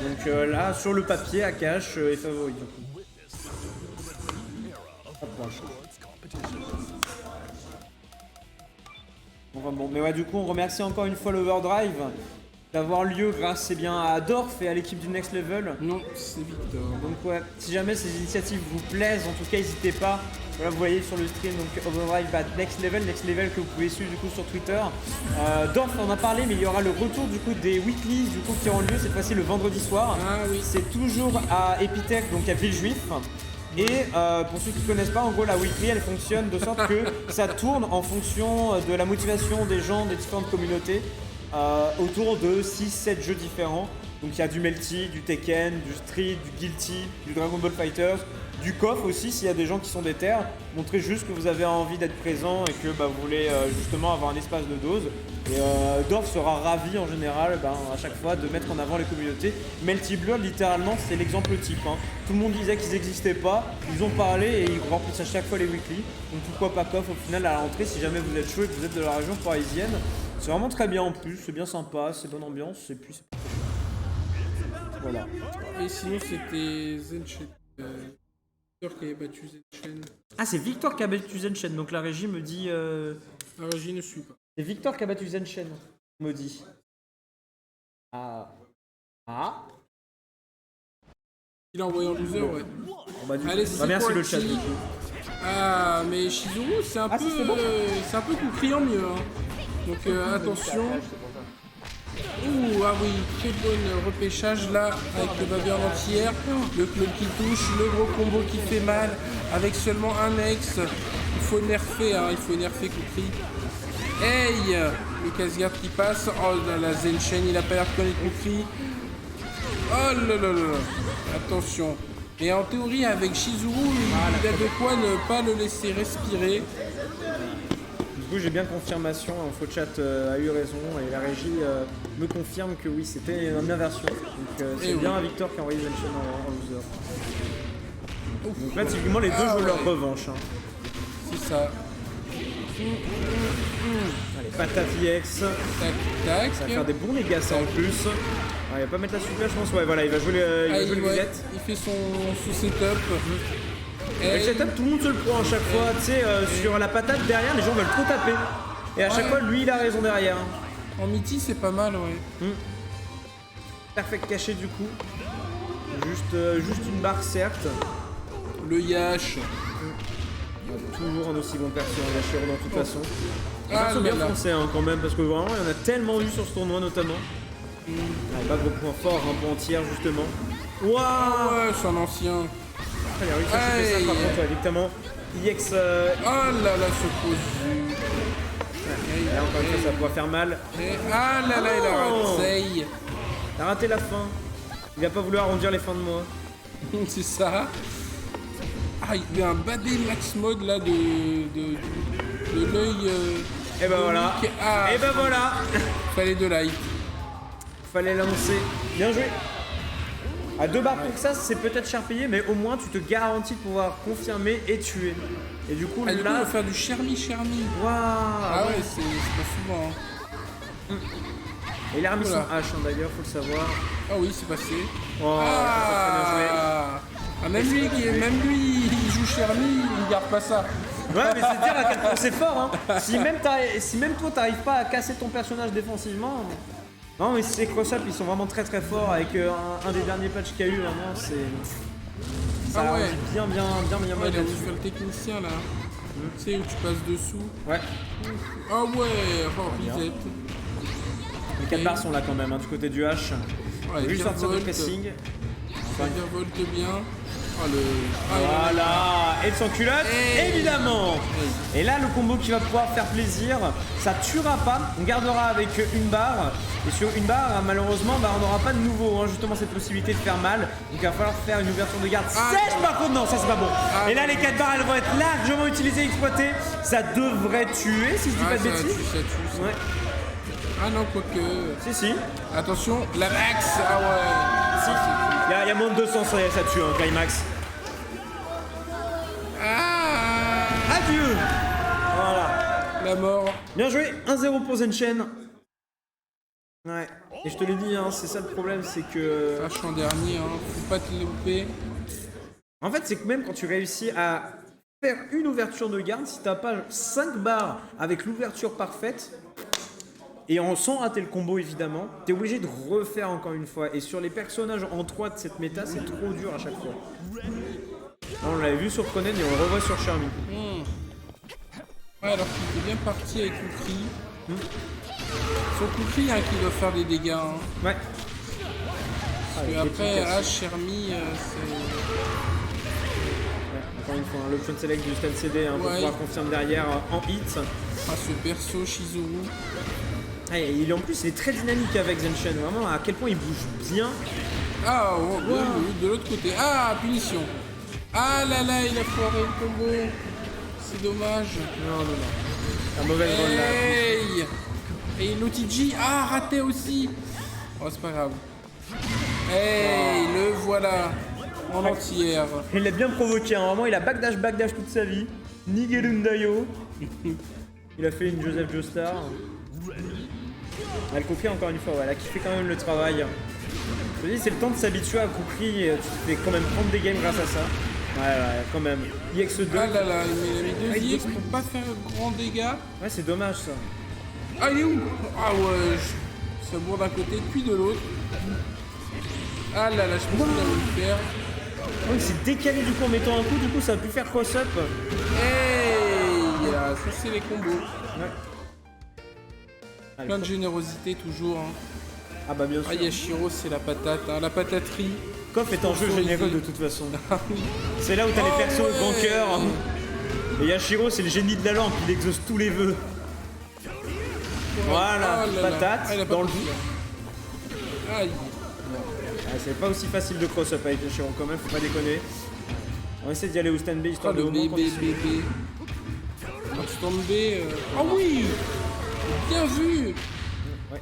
Donc là, sur le papier, Akash est favori du coup. Approche. Enfin bon, mais ouais, du coup, on remercie encore une fois l'Overdrive d'avoir lieu grâce à Dorf et à l'équipe du Next Level. Non, c'est Victor. Donc ouais, si jamais ces initiatives vous plaisent, en tout cas, n'hésitez pas. Voilà, vous voyez sur le stream, donc Overdrive Next Level que vous pouvez suivre du coup sur Twitter. Dorf on en a parlé, mais il y aura le retour du coup des weeklies du coup qui auront lieu cette fois-ci le vendredi soir. Ah oui. C'est toujours à Epitech, donc à Villejuif. Et pour ceux qui ne connaissent pas, en gros la weekly elle fonctionne de sorte que ça tourne en fonction de la motivation des gens des différentes communautés autour de 6-7 jeux différents. Donc il y a du Melty, du Tekken, du Street, du Guilty, du Dragon Ball Fighters, du KOF aussi s'il y a des gens qui sont déter. Montrez juste que vous avez envie d'être présent et que vous voulez justement avoir un espace de dose. Et Dorf sera ravi en général à chaque fois de mettre en avant les communautés. Melty Blood littéralement c'est l'exemple type. Tout le monde disait qu'ils n'existaient pas, ils ont parlé et ils remplissent à chaque fois les weekly. Donc pourquoi pas KOF au final à la rentrée si jamais vous êtes chaud et que vous êtes de la région parisienne. C'est vraiment très bien en plus, c'est bien sympa, c'est bonne ambiance et puis c'est... Voilà. Et sinon, c'était Zenshen. Victor qui avait battu Zenshen. Ah, c'est Victor qui a battu Zenshen, donc la régie me dit... La régie ne suit pas. C'est Victor qui a battu Zenshen, me dit. Ah. Ah. Il a envoyé en loser, ouais. Bon, bah, du Allez, coup, c'est merci quoi, le chat. qui... Ah, mais Shizuru, c'est un peu... si, c'est bon. c'est un peu coup criant mieux. Donc attention. Ouh, ah oui, très bon repêchage là, avec le Babylone entière, le club qui touche, le gros combo qui fait mal, avec seulement un ex. Il faut nerfer, il faut nerfer Kukri. Hey, le casse-garde qui passe. Oh là là, Zenshen, il a pas l'air de connaître Kukri. Oh là là là, attention. Et en théorie, avec Shizuru, il a de quoi ne pas le laisser respirer. Du coup, j'ai bien confirmation, Info Chat a eu raison et la régie me confirme que oui, c'était une inversion. Donc c'est bien oui. Victor qui a envoyé Zenshen en loser. Donc là, typiquement, les deux jouent leur revanche. C'est ça. Allez, patate EX. Tac, tac. Ça va faire des bons dégâts ça en plus. Ah, il va pas mettre la super, je pense. Ouais, voilà, il va jouer le musette. Il fait son setup. Le setup, tout le monde se le prend à chaque fois. Tu sais, sur la patate derrière, les gens veulent trop taper. Et à chaque fois, lui, il a raison derrière. En midi, c'est pas mal, ouais. Perfect caché du coup. Juste une barre, certes. Le Yash. Toujours un aussi bon perso en Yashiro de toute façon. Un Ah perso là bien là. français quand même, parce que vraiment, il y en a tellement vu sur ce tournoi notamment. Pas gros point fort, un point entier justement. Waouh! Ouais, c'est un ancien. Il a réussi à choper ça par contre, évidemment. EX. Oh là là, ce pose. Là encore une fois, ça va pouvoir faire mal. Ah là là, il a Oh. raté. Il a raté la fin. Il va pas vouloir arrondir les fins de mois. C'est ça. Ah, il y a un badé max mode là de l'œil. Et ben voilà. Ah, Et ben voilà. fallait de like. Fallait l'annoncer. Bien joué. À 2 barres pour ça, c'est peut-être cher payé, mais au moins tu te garantis de pouvoir confirmer et tuer. Et du coup, Ah, du coup, là. on va faire du Chermi. Waouh! Ah ouais, c'est pas souvent. Et il a remis son Voilà. H d'ailleurs, faut le savoir. Ah oui, c'est passé. Oh, très bien joué. Même lui, il joue Chermi, il garde pas ça. Ouais, mais c'est dire à quel point c'est fort. Si même toi t'arrives pas à casser ton personnage défensivement. Non, mais ces cross-up ils sont vraiment très très forts avec un des derniers patchs qu'il y a eu. Vraiment, c'est. Ça Ah ouais. rend bien Ouais, il a bien. dû faire le technicien là. Tu sais où tu passes dessous. Ouais. Ah ouais, reset. Les 4 barres sont là quand même, du côté du H. Ouais, Juste sortir de Volt. pressing. Ça volte bien. Ah le. Voilà, et de son culotte, Hey. évidemment. Et là, le combo qui va pouvoir faire plaisir, ça tuera pas, on gardera avec une barre. Et sur une barre, malheureusement, on n'aura pas de nouveau, justement, cette possibilité de faire mal. Donc il va falloir faire une ouverture de garde sèche, par contre, non, ça c'est pas bon. Et là, les 4 barres, elles vont être largement utilisées, exploitées. Ça devrait tuer, si je dis pas de bêtises. Ça tue. Ouais, Ah non, quoique. si. Attention, la max. Ah ouais. Si. Il y a moins de 200, ça tue, Climax. Ah. Adieu. Voilà. La mort. Bien joué, 1-0 pour Zenshen. Ouais. Et je te l'ai dit, hein, c'est ça le problème, c'est que... H en dernier, hein. Faut pas te louper. En fait, c'est que même quand tu réussis à faire une ouverture de garde, si t'as pas 5 barres avec l'ouverture parfaite, et sans rater le combo évidemment, t'es obligé de refaire encore une fois. Et sur les personnages en 3 de cette méta, c'est trop dur à chaque fois. Là, on l'avait vu sur Conan et on le revoit sur Charmy. Ouais, alors qu'il était bien parti avec Kukri. Son Kukri, hein, qui doit faire des dégâts. Hein. Ouais. Parce que après, H, Charmy, c'est... Encore une fois, l'option select du stand CD pour pouvoir confirmer derrière en hit. Ah, ce perso Shizuru. Et en plus, il est très dynamique avec Zenshin. Vraiment, à quel point il bouge bien. Ah, de l'autre côté. Ah, punition. Ah là là, il a foiré le combo. C'est dommage. Non. La mauvaise roll là. Hey. Et l'OTG, raté aussi. Oh, c'est pas grave. Hey, le voilà. En entière. Il l'a bien provoqué, hein. Vraiment, il a backdash toute sa vie. Nigelundayo. Il a fait une Joseph Joestar. Elle Kukri encore une fois, elle a kiffé quand même le travail. Je te dis, c'est le temps de s'habituer à Kukri, tu te fais quand même prendre des games grâce à ça. Ouais, quand même. IX2. Ah là là, il a mis 2 IX pour pas faire grand dégâts. Ouais, c'est dommage ça. Ah, il est où? Ah ouais, ça bourre d'un côté puis de l'autre. Ah là là, je pense qu'il allait le faire. Oh, il s'est décalé du coup en mettant un coup, du coup ça a pu faire cross-up. Hey, ça c'est les combos. Ouais. Plein de générosité toujours. Hein. Ah bah bien sûr. Ah, Yashiro, c'est la patate, hein, la pataterie. Koff est en jeu généreux de toute façon. C'est là où t'as les persos grand cœur. Et Yashiro, c'est le génie de la lampe, il exauce tous les vœux. Voilà, patate dans le doute. Aïe. C'est pas aussi facile de cross-up avec Yashiro quand même, faut pas déconner. On va essayer d'y aller au stand B histoire de le bébé. Stand B. Ah oui, bien vu. Ouais.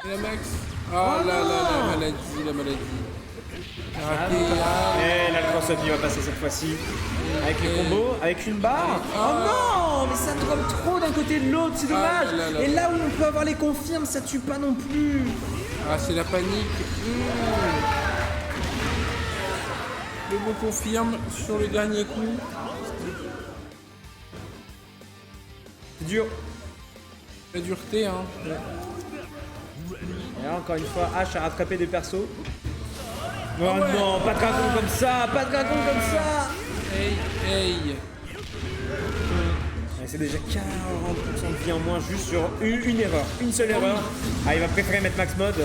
Et la max. Ah là là, la maladie. Raté. Et là le cross-up il va passer cette fois-ci. Avec les combos, avec une barre. Oh non, mais ça drop trop d'un côté de l'autre, c'est dommage. Et là où on peut avoir les confirmes, ça tue pas non plus. Ah, c'est la panique. Le bon confirme sur le dernier coup. C'est dur. La dureté, hein. Et là, encore une fois, H a rattrapé des persos. Oh non, pas de dragon comme ça, pas de dragon comme ça. Hey. C'est déjà 40% de vie en moins juste sur une erreur, une seule erreur. Ah, il va préférer mettre max mode.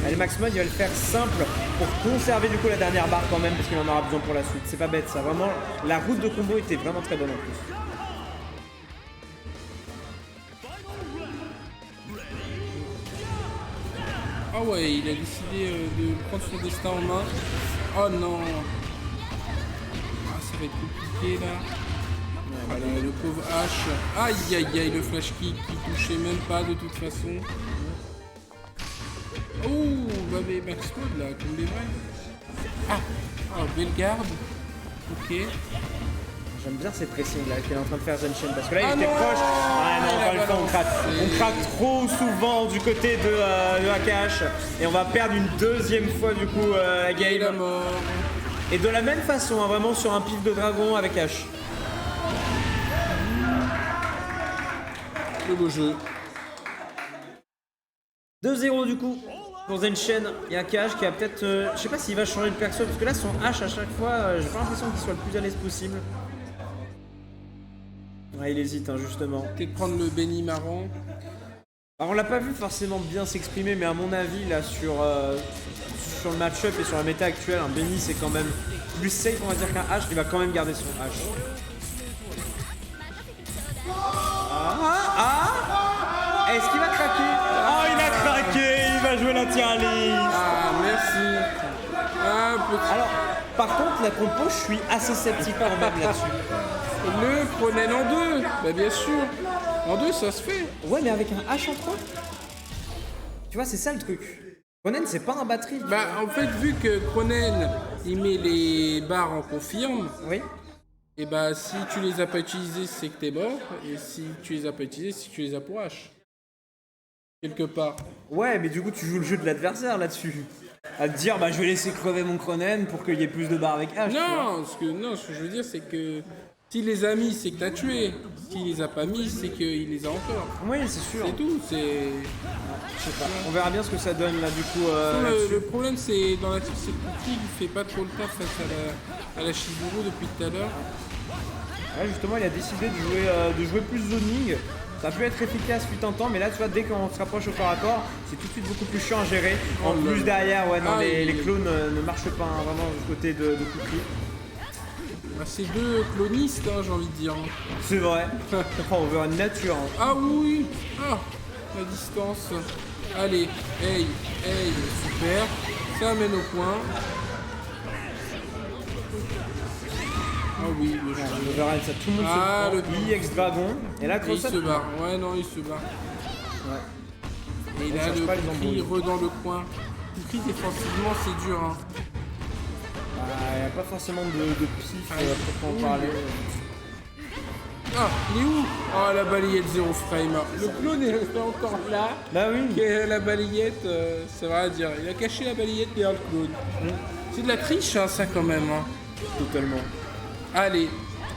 Allez, max mode, il va le faire simple pour conserver du coup la dernière barre quand même parce qu'il en aura besoin pour la suite. C'est pas bête ça, vraiment. La route de combo était vraiment très bonne en plus. Ah ouais, il a décidé de prendre son destin en main. Oh non. Ah, ça va être compliqué là. Voilà, le pauvre H. Aïe, le flash kick qui touchait même pas de toute façon. Oh, bah mais max mode là, comme des vrais. Belle garde. Ok. J'aime bien ces pressings là qu'elle est en train de faire Zenshin parce que là il était proche. Ah non, encore une fois on craque trop souvent du côté de AKH et on va perdre une deuxième fois du coup la game. Et la mort. Et de la même façon, hein, vraiment sur un pif de dragon avec H. Le beau jeu. 2-0 du coup pour Zenshin et AKH qui a peut-être... je sais pas s'il va changer de perso parce que là son H à chaque fois, j'ai pas l'impression qu'il soit le plus à l'aise possible. Ouais, il hésite hein, justement. Peut-être prendre le Benny marrant. Alors on l'a pas vu forcément bien s'exprimer, mais à mon avis là sur le match-up et sur la méta actuelle, un Benny c'est quand même plus safe on va dire qu'un H, il va quand même garder son H. Est-ce qu'il va craquer? Oh il a craqué, il va jouer la tier list. Ah merci. Alors par contre la compo je suis assez sceptique quand même là-dessus. Le Cronen en 2. Bah bien sûr. En 2 ça se fait. Ouais mais avec un H en 3. Tu vois c'est ça le truc. Cronen c'est pas un batterie. Bah en fait vu que Cronen il met les barres en confirme. Oui. Et bah si tu les as pas utilisés c'est que t'es mort. Et si tu les as pas utilisés c'est que tu les as pour H. quelque part. Ouais, mais du coup, tu joues le jeu de l'adversaire là-dessus. À te dire, bah je vais laisser crever mon Cronen pour qu'il y ait plus de barres avec H. tu vois. Non, ce que je veux dire, c'est que s'il les a mis, c'est que t'as tué. S'il les a pas mis, c'est qu'il les a encore. Oui, c'est sûr. C'est tout, c'est... Je sais pas. On verra bien ce que ça donne là du coup. Le problème, c'est dans la team, c'est que Cookie, il fait pas trop le taf face à la Shizuru depuis tout à l'heure. Ouais, justement, il a décidé de jouer plus zoning. Ça peut être efficace fut un temps, mais là, tu vois, dès qu'on se rapproche au corps à corps, c'est tout de suite beaucoup plus chiant à gérer. En plus, derrière, ouais, non, les clones ne marchent pas hein, vraiment du côté de Cookie. Bah, c'est deux clonistes, hein, j'ai envie de dire. C'est vrai. On verra une nature. Hein. Ah oui. Ah, la distance. Allez, hey, super. Ça amène au point. Ah oui, le jeu. On verra ça, tout le monde se prend. IX Dragon. Et là, Et il se barre. Ouais, non, il se barre. Ouais. Et On là, cherche le pas les Kukri embrouilles. dans le coin. Kukri, défensivement, c'est dur. Hein. Il n'y a pas forcément de pif pour en parler. Ah, il est où? Oh, la balayette 0 frame. Le clone est resté encore là. Bah oui. Et la balayette, ça va dire. Il a caché la balayette derrière le clone. C'est de la triche, hein, ça, quand même. Hein. Totalement. Allez.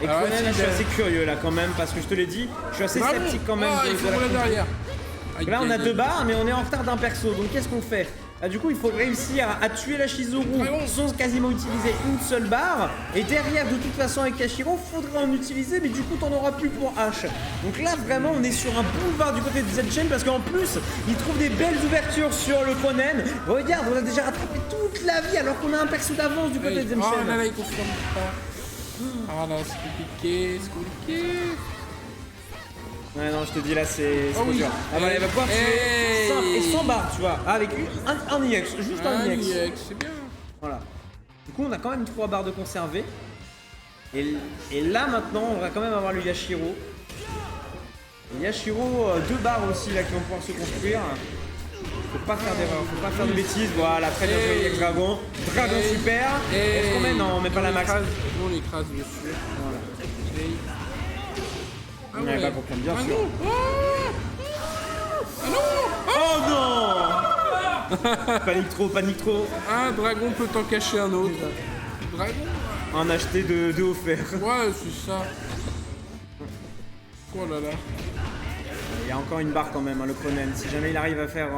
Et Alors, Cronen, je suis assez curieux là quand même, parce que je te l'ai dit, je suis assez sceptique quand même. Il faut rouler derrière. Là on a 2 barres, mais on est en retard d'un perso, donc qu'est-ce qu'on fait? Du coup il faut réussir à tuer la Shizuru sans quasiment utiliser une seule barre, et derrière de toute façon avec Kashiro, faudrait en utiliser, mais du coup t'en auras plus pour H. Donc là vraiment on est sur un boulevard du côté de Zetchen, parce qu'en plus il trouve des belles ouvertures sur le Cronen. Regarde, on a déjà rattrapé toute la vie alors qu'on a un perso d'avance du côté de Zetchen. Oh là là, il confirme pas. Ah là, c'est compliqué, Ouais non je te dis là c'est trop oui. dur. Ah bah il va pouvoir tuer simple et sans barre tu vois, avec un IX, juste un IX. C'est bien. Voilà. Du coup on a quand même 3 barres de conserver. Et là maintenant on va quand même avoir le Yashiro. Le Yashiro, 2 barres aussi là qui vont pouvoir se construire. Faut pas faire d'erreur, faut pas faire de bêtises. Voilà, très bien joué avec Dragon. Dragon super. Est-ce qu'on met? Non, on met pas la max. On l'écrase dessus. Voilà. Ah Ouais, bah pour prendre bien sûr. Ah non. Oh non. Panique trop. Un dragon peut en cacher un autre. Dragon. Un acheté de offert. Ouais, c'est ça. Oh là là. Il y a encore une barre quand même, hein, le Cronen. Si jamais il arrive à faire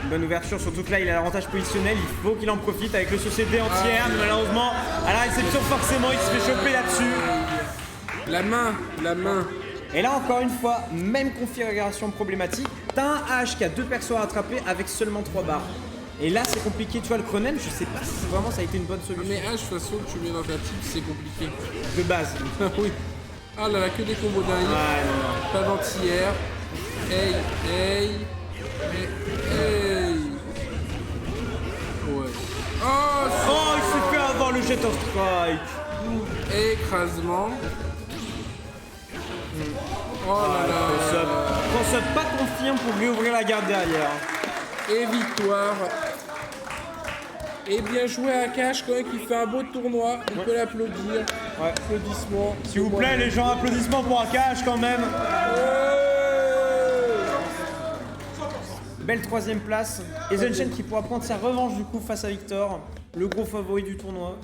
une bonne ouverture, surtout que là il a l'avantage positionnel, il faut qu'il en profite avec le société entière. Mais malheureusement, à la réception, forcément, il se fait choper là-dessus. La main. Et là, encore une fois, même configuration problématique. T'as un H qui a 2 persos à attraper avec seulement 3 barres. Et là, c'est compliqué. Tu vois, le Cronen, je sais pas si vraiment ça a été une bonne solution. Mais H, de toute façon, que tu mets dans ta team, c'est compliqué. De base. Oui. Ah là là, que des combos derrière. Ouais, non. Pas d'anti-air. Hey. Ouais. Oh, il s'est fait avoir le Jet of Strike. Écrasement. Oh là là. Cross-up pas confirme pour lui ouvrir la garde derrière. Et victoire. Et bien joué à Cash quand même qui fait un beau tournoi. On peut l'applaudir. Ouais. Applaudissements. S'il vous plaît, les gens, applaudissements pour Akash quand même. Belle 3ème place. Et Zenchen qui pourra prendre sa revanche du coup face à Victor, le gros favori du tournoi.